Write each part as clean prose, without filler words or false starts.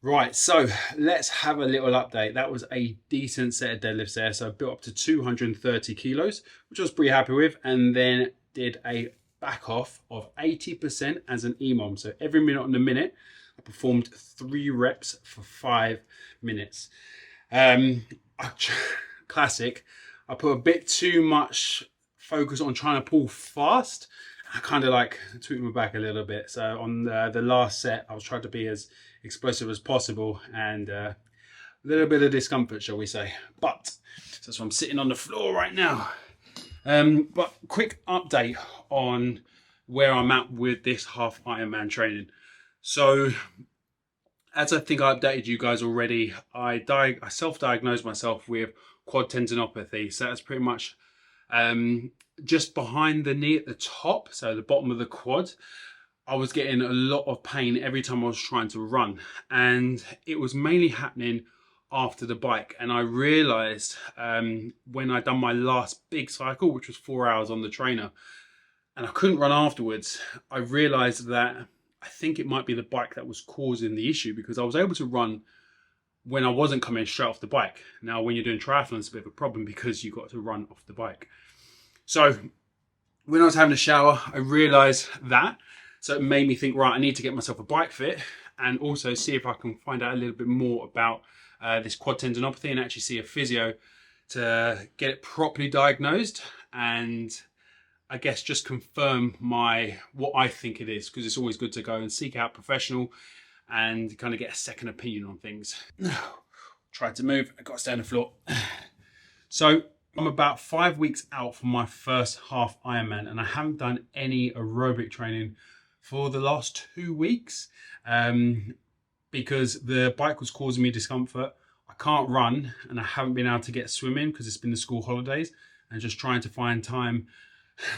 Right, so let's have a little update. That was a decent set of deadlifts there. So I built up to 230 kilos, which I was pretty happy with, and then did a back off of 80% as an EMOM. So every minute on the minute, I performed 3 reps for 5 minutes. Um, Classic. I put a bit too much focus on trying to pull fast. I kind of like tweaked my back a little bit. So on the last set, I was trying to be as explosive as possible, and a little bit of discomfort, shall we say. But so I'm sitting on the floor right now. But quick update on where I'm at with this half Ironman training. So as I think I updated you guys already, I self-diagnosed myself with quad tendinopathy. So that's pretty much just behind the knee at the top, so the bottom of the quad. I was getting a lot of pain every time I was trying to run, and it was mainly happening after the bike. And I realized when I'd done my last big cycle, which was 4 hours on the trainer, and I couldn't run afterwards, I realized that I think it might be the bike that was causing the issue, because I was able to run when I wasn't coming straight off the bike. Now, when you're doing triathlon, it's a bit of a problem because you've got to run off the bike. So when I was having a shower, I realized that. So it made me think, right, I need to get myself a bike fit, and also see if I can find out a little bit more about this quad tendinopathy, and actually see a physio to get it properly diagnosed, and I guess just confirm what I think it is, because it's always good to go and seek out professional and kind of get a second opinion on things. Tried to move, I got to stay on the floor. So I'm about 5 weeks out from my first half Ironman, and I haven't done any aerobic training for the last 2 weeks because the bike was causing me discomfort. I can't run, and I haven't been able to get swimming because it's been the school holidays, and just trying to find time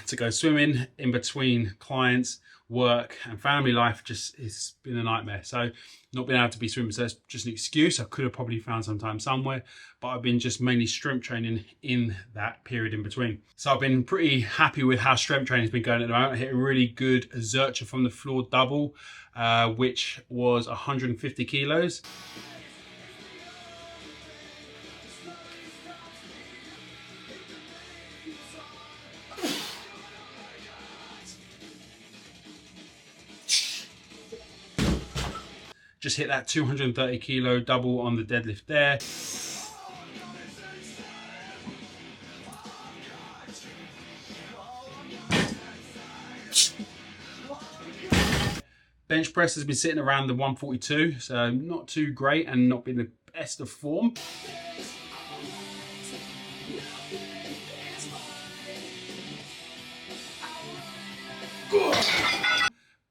to go swimming in between clients, work and family life, just it's been a nightmare. So not being able to be swimming, so it's just an excuse. I could have probably found some time somewhere, but I've been just mainly strength training in that period in between. So I've been pretty happy with how strength training has been going at the moment. I hit a really good Zercher from the floor double, which was 150 kilos. Just hit that 230 kilo double on the deadlift there. Bench press has been sitting around the 142, so not too great and not been the best of form.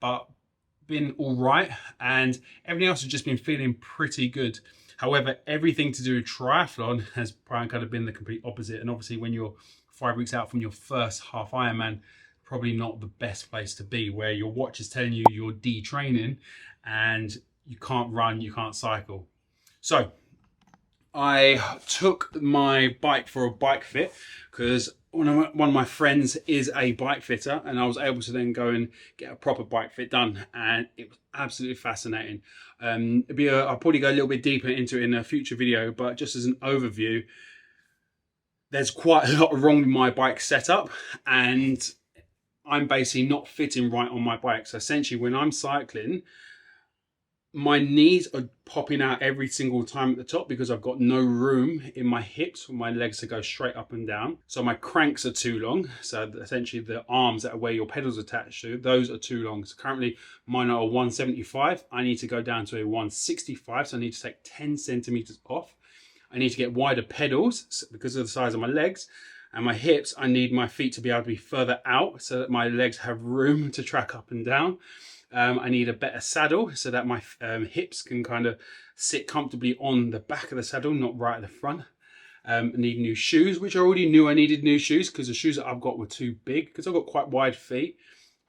But been all right, and everything else has just been feeling pretty good. However, everything to do with triathlon has kind of been the complete opposite, and obviously when you're 5 weeks out from your first half Ironman, probably not the best place to be, where your watch is telling you you're detraining and you can't run, you can't cycle. So I took my bike for a bike fit because one of my friends is a bike fitter, and I was able to then go and get a proper bike fit done, and it was absolutely fascinating. I'll probably go a little bit deeper into it in a future video, but just as an overview, there's quite a lot wrong with my bike setup, and I'm basically not fitting right on my bike. So essentially when I'm cycling, my knees are popping out every single time at the top because I've got no room in my hips for my legs to go straight up and down. So my cranks are too long. So essentially the arms that are where your pedals are attached to, those are too long. So currently mine are a 175. I need to go down to a 165. So I need to take 10 centimeters off. I need to get wider pedals because of the size of my legs. And my hips, I need my feet to be able to be further out so that my legs have room to track up and down. I need a better saddle so that my hips can kind of sit comfortably on the back of the saddle, not right at the front. I need new shoes, which I already knew I needed new shoes because the shoes that I've got were too big, because I've got quite wide feet.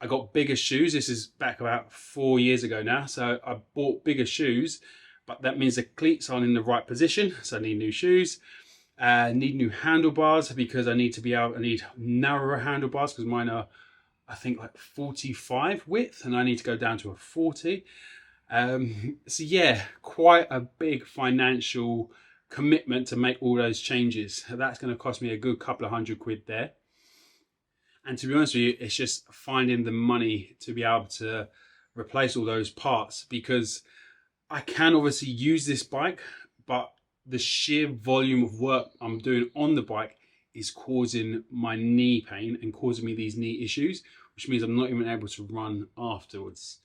I got bigger shoes. This is back about 4 years ago now. So I bought bigger shoes, but that means the cleats aren't in the right position. So I need new shoes. Need new handlebars because I need narrower handlebars because mine are, I think, like 45 width, and I need to go down to a 40. So yeah, quite a big financial commitment to make all those changes. That's going to cost me a good couple of £100 there. And to be honest with you, it's just finding the money to be able to replace all those parts, because I can obviously use this bike, but the sheer volume of work I'm doing on the bike is causing my knee pain and causing me these knee issues, which means I'm not even able to run afterwards.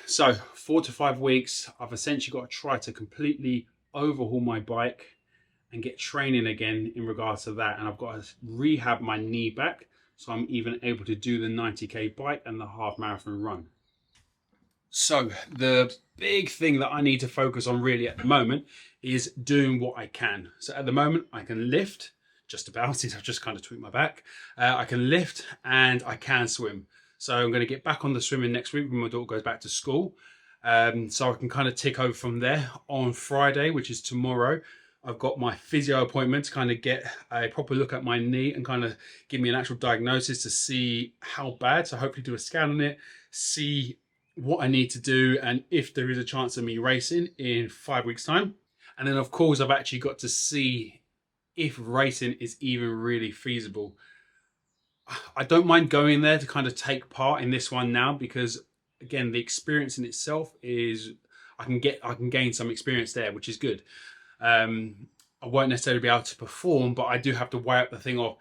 So 4 to 5 weeks, I've essentially got to try to completely overhaul my bike and get training again in regards to that. And I've got to rehab my knee back so I'm even able to do the 90k bike and the half marathon run. So the big thing that I need to focus on really at the moment is doing what I can. So at the moment I can lift, just about, since I've just kind of tweaked my back. I can lift and I can swim. So I'm going to get back on the swimming next week when my daughter goes back to school. So I can kind of tick over from there. On Friday, which is tomorrow, I've got my physio appointment to kind of get a proper look at my knee and kind of give me an actual diagnosis to see how bad. So hopefully do a scan on it, see what I need to do, and if there is a chance of me racing in 5 weeks time. And then of course I've actually got to see if racing is even really feasible. I don't mind going there to kind of take part in this one now, because again, the experience in itself is, I can gain some experience there, which is good. I won't necessarily be able to perform, but I do have to weigh up the thing of,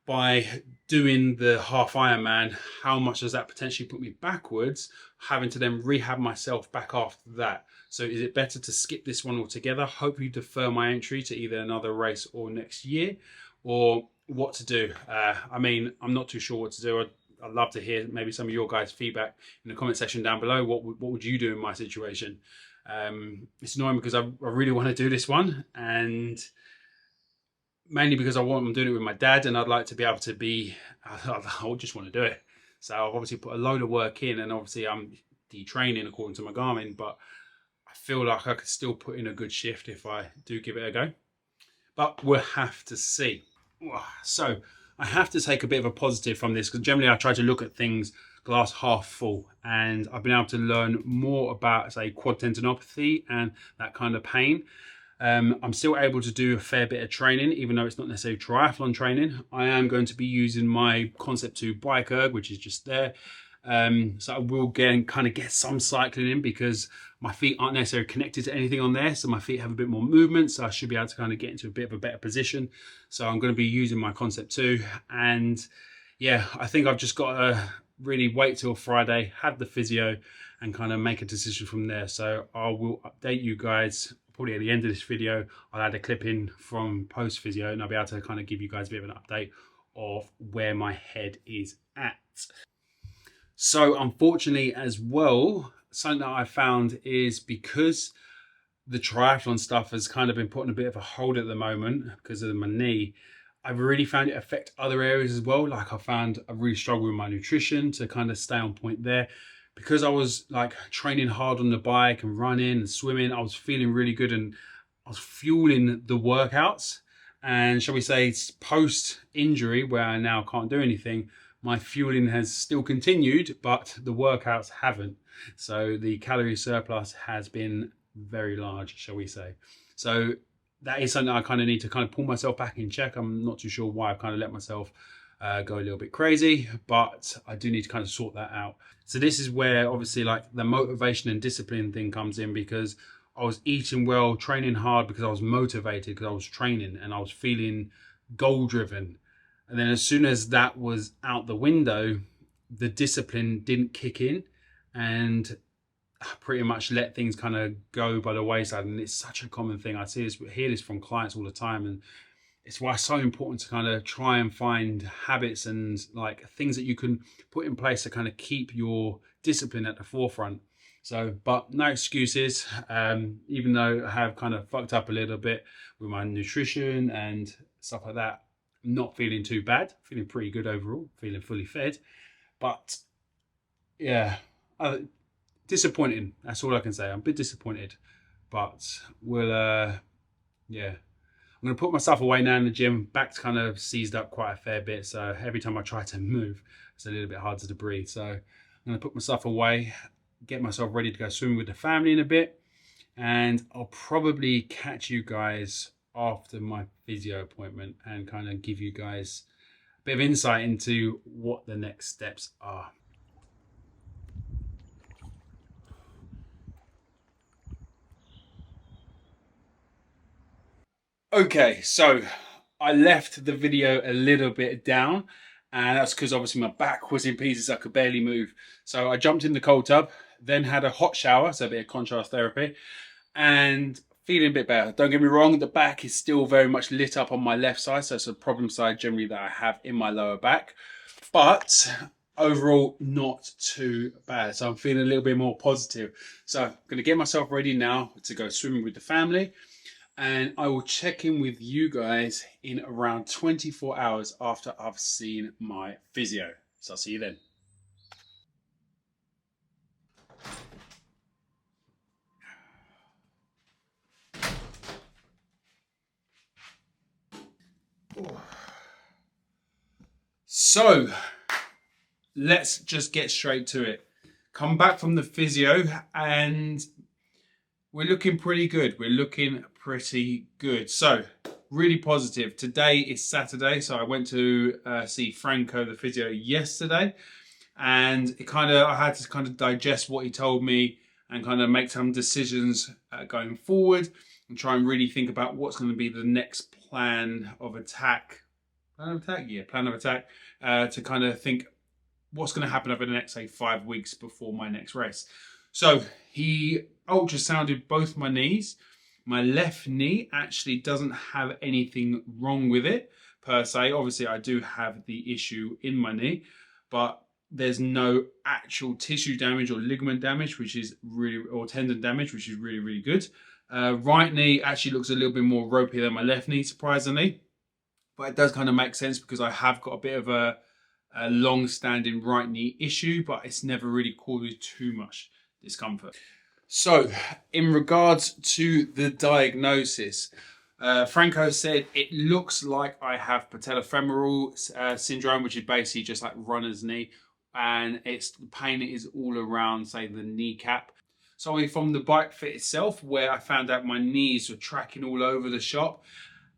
by doing the half Ironman, how much does that potentially put me backwards, having to then rehab myself back after that. So is it better to skip this one altogether, hopefully defer my entry to either another race or next year, or what to do? I mean, I'm not too sure what to do. I'd love to hear maybe some of your guys' feedback in the comment section down below. What would you do in my situation? It's annoying because I really want to do this one, and mainly because I'm doing it with my dad, and I'd like to be able to be, I just want to do it. So I've obviously put a load of work in, and obviously I'm detraining according to my Garmin, but I feel like I could still put in a good shift if I do give it a go. But we'll have to see. So I have to take a bit of a positive from this, because generally I try to look at things glass half full, and I've been able to learn more about, say, quad tendinopathy and that kind of pain. I'm still able to do a fair bit of training, even though it's not necessarily triathlon training. I am going to be using my Concept 2 bike erg, which is just there. So I will kind of get some cycling in, because my feet aren't necessarily connected to anything on there. So my feet have a bit more movement. So I should be able to kind of get into a bit of a better position. So I'm going to be using my Concept 2. And yeah, I think I've just got to really wait till Friday, have the physio, and kind of make a decision from there. So I will update you guys probably at the end of this video. I'll add a clip in from post physio, and I'll be able to kind of give you guys a bit of an update of where my head is at. So unfortunately as well, something that I found is, because the triathlon stuff has kind of been put on a bit of a hold at the moment because of my knee, I've really found it affect other areas as well. Like I found I really struggle with my nutrition to kind of stay on point there. Because I was like training hard on the bike and running and swimming, I was feeling really good, and I was fueling the workouts. And shall we say, post injury, where I now can't do anything, my fueling has still continued, but the workouts haven't. So the calorie surplus has been very large, shall we say. So that is something I kind of need to kind of pull myself back in check. I'm not too sure why I've kind of let myself go a little bit crazy, but I do need to kind of sort that out. So this is where obviously like the motivation and discipline thing comes in, because I was eating well, training hard because I was motivated, because I was training and I was feeling goal driven. And then as soon as that was out the window, the discipline didn't kick in, and I pretty much let things kind of go by the wayside. And it's such a common thing. I hear this from clients all the time, and it's why it's so important to kind of try and find habits and like things that you can put in place to kind of keep your discipline at the forefront. So, but no excuses. Even though I have kind of fucked up a little bit with my nutrition and stuff like that, I'm not feeling too bad. Feeling pretty good overall. Feeling fully fed. But yeah, disappointing. That's all I can say. I'm a bit disappointed, but we'll yeah. I'm going to put myself away now in the gym. Back's kind of seized up quite a fair bit, so every time I try to move, it's a little bit harder to breathe. So I'm going to put myself away, get myself ready to go swimming with the family in a bit, and I'll probably catch you guys after my physio appointment and kind of give you guys a bit of insight into what the next steps are. Okay, so I left the video a little bit down, and that's because obviously my back was in pieces. I could barely move. So I jumped in the cold tub, then had a hot shower, so a bit of contrast therapy, and feeling a bit better. Don't get me wrong, the back is still very much lit up on my left side, so it's a problem side generally that I have in my lower back. But overall, not too bad. So I'm feeling a little bit more positive. So I'm going to get myself ready now to go swimming with the family. And I will check in with you guys in around 24 hours after I've seen my physio. So I'll see you then. So let's just get straight to it. Come back from the physio and we're looking pretty good. We're looking pretty good. So really positive. Today is Saturday, so I went to see Franco, the physio, yesterday, and I had to kind of digest what he told me and kind of make some decisions going forward and try and really think about what's going to be the next plan of attack. Plan of attack to kind of think what's going to happen over the next, say, 5 weeks before my next race. So he ultrasounded both my knees. My left knee actually doesn't have anything wrong with it per se. Obviously, I do have the issue in my knee, but there's no actual tissue damage or ligament damage, or tendon damage, which is really, really good. Right knee actually looks a little bit more ropey than my left knee, surprisingly. But it does kind of make sense because I have got a bit of a long-standing right knee issue, but it's never really caused me too much discomfort. So in regards to the diagnosis, Franco said it looks like I have patellofemoral syndrome, which is basically just like runner's knee, and the pain is all around, say, the kneecap. So from the bike fit itself, where I found out my knees were tracking all over the shop,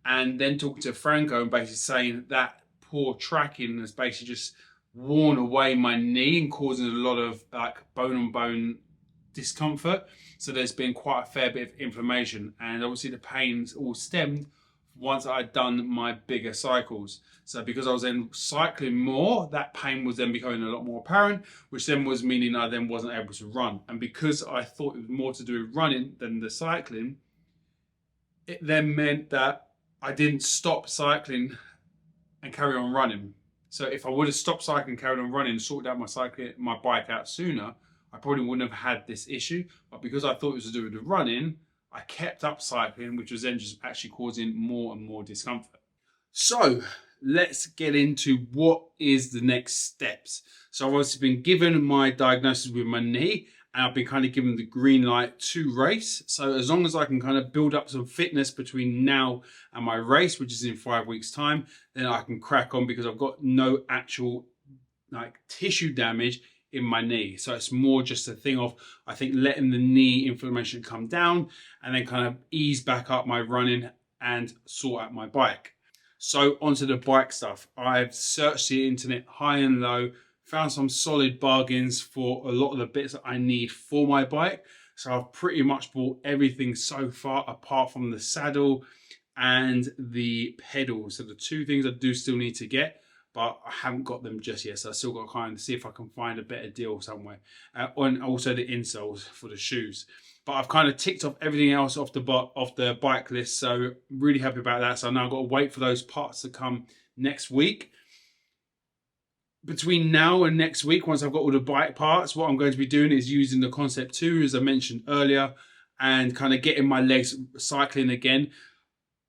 and then talking to Franco and basically saying that poor tracking has basically just worn away my knee and causing a lot of like bone on bone discomfort. So there's been quite a fair bit of inflammation, and obviously the pains all stemmed once I'd done my bigger cycles. So because I was then cycling more, that pain was then becoming a lot more apparent, which then was meaning I then wasn't able to run. And because I thought it was more to do with running than the cycling, it then meant that I didn't stop cycling and carry on running. So if I would have stopped cycling, carried on running, sorted out my bike out sooner, I probably wouldn't have had this issue. But because I thought it was to do with the running, I kept up cycling, which was then just actually causing more and more discomfort. So let's get into what is the next steps. So I've obviously been given my diagnosis with my knee, and I've been kind of given the green light to race. So as long as I can kind of build up some fitness between now and my race, which is in 5 weeks' time, then I can crack on because I've got no actual like tissue damage in my knee. So it's more just a thing of, I think, letting the knee inflammation come down and then kind of ease back up my running and sort out my bike. So onto the bike stuff. I've searched the internet high and low, found some solid bargains for a lot of the bits that I need for my bike. So I've pretty much bought everything so far apart from the saddle and the pedals. So the two things I do still need to get, but I haven't got them just yet. So I still got to kind of see if I can find a better deal somewhere. And also the insoles for the shoes. But I've kind of ticked off everything else off the bike list. So really happy about that. So now I've got to wait for those parts to come next week. Between now and next week, once I've got all the bike parts, what I'm going to be doing is using the Concept 2, as I mentioned earlier, and kind of getting my legs cycling again.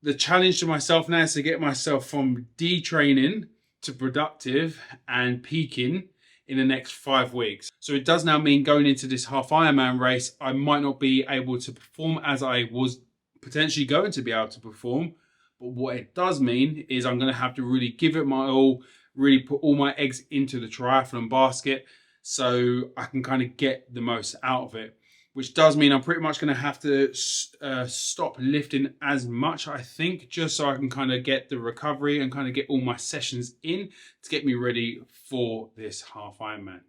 The challenge to myself now is to get myself from detraining to productive and peaking in the next 5 weeks. So it does now mean going into this half Ironman race, I might not be able to perform as I was potentially going to be able to perform. But what it does mean is I'm going to have to really give it my all, really put all my eggs into the triathlon basket so I can kind of get the most out of it. which does mean I'm pretty much going to have to stop lifting as much, I think, just so I can kind of get the recovery and kind of get all my sessions in to get me ready for this half Ironman.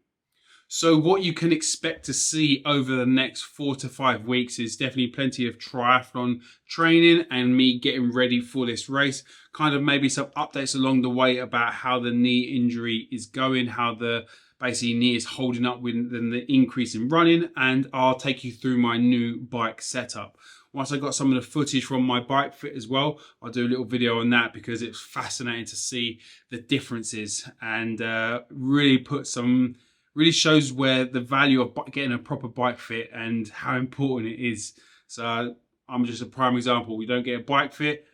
So what you can expect to see over the next 4 to 5 weeks is definitely plenty of triathlon training and me getting ready for this race. Kind of maybe some updates along the way about how the knee injury is going, how the basically knee is holding up with the increase in running, and I'll take you through my new bike setup. Once I got some of the footage from my bike fit as well, I'll do a little video on that because it's fascinating to see the differences and really shows where the value of getting a proper bike fit and how important it is. So I'm just a prime example. We don't get a bike fit,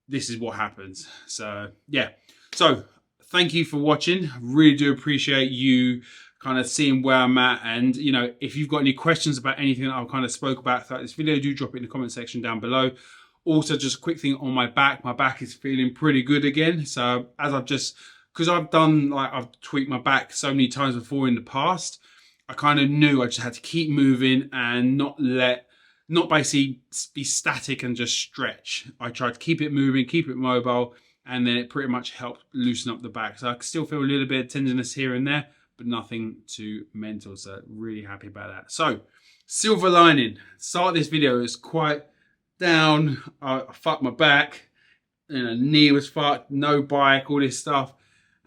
this is what happens. So yeah, so thank you for watching. I really do appreciate you kind of seeing where I'm at. And you know, if you've got any questions about anything that I've kind of spoke about throughout this video, do drop it in the comment section down below. Also, just a quick thing on my back is feeling pretty good again. So as because I've tweaked my back so many times before in the past, I kind of knew I just had to keep moving and not basically be static and just stretch. I tried to keep it moving, keep it mobile, and then it pretty much helped loosen up the back. So I still feel a little bit of tenderness here and there, but nothing too mental. So really happy about that. So silver lining, start of this video is quite down. I fucked my back, knee was fucked, no bike, all this stuff.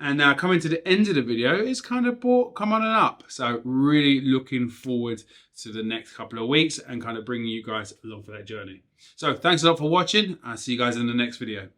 And now coming to the end of the video, it's kind of come on and up. So really looking forward to the next couple of weeks and kind of bringing you guys along for that journey. So thanks a lot for watching. I'll see you guys in the next video.